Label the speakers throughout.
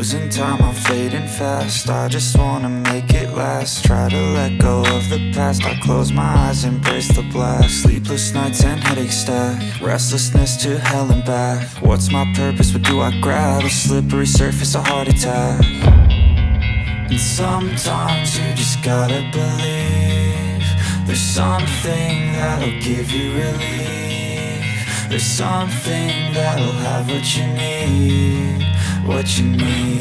Speaker 1: Losing time, I'm fading fast. I just wanna make it last. Try to let go of the past. I close my eyes, embrace the blast. Sleepless nights and headaches stack. Restlessness to hell and back. What's my purpose? What do I grab? A slippery surface, a heart attack. And sometimes you just gotta believe there's something that'll give you relief. There's something that'll have what you need, what you need.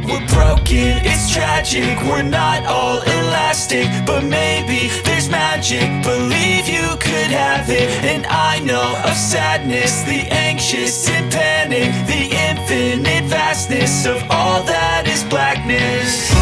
Speaker 1: We're broken, it's tragic, we're not all elastic, but maybe there's magic. Believe you could have it, and I know of sadness, the anxious and panic, the infinite vastness of all that is blackness.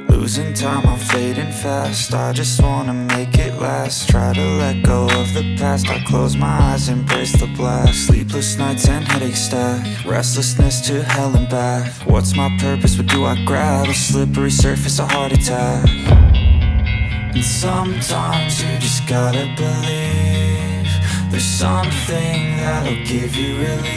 Speaker 1: Losing time, I'm fading fast. I just wanna make it last. Try to let go of the past. I close my eyes, embrace the blast. Sleepless nights and headaches stack. Restlessness to hell and back. What's my purpose? What do I grab? A slippery surface, a heart attack. And sometimes you just gotta believe there's something that'll give you relief.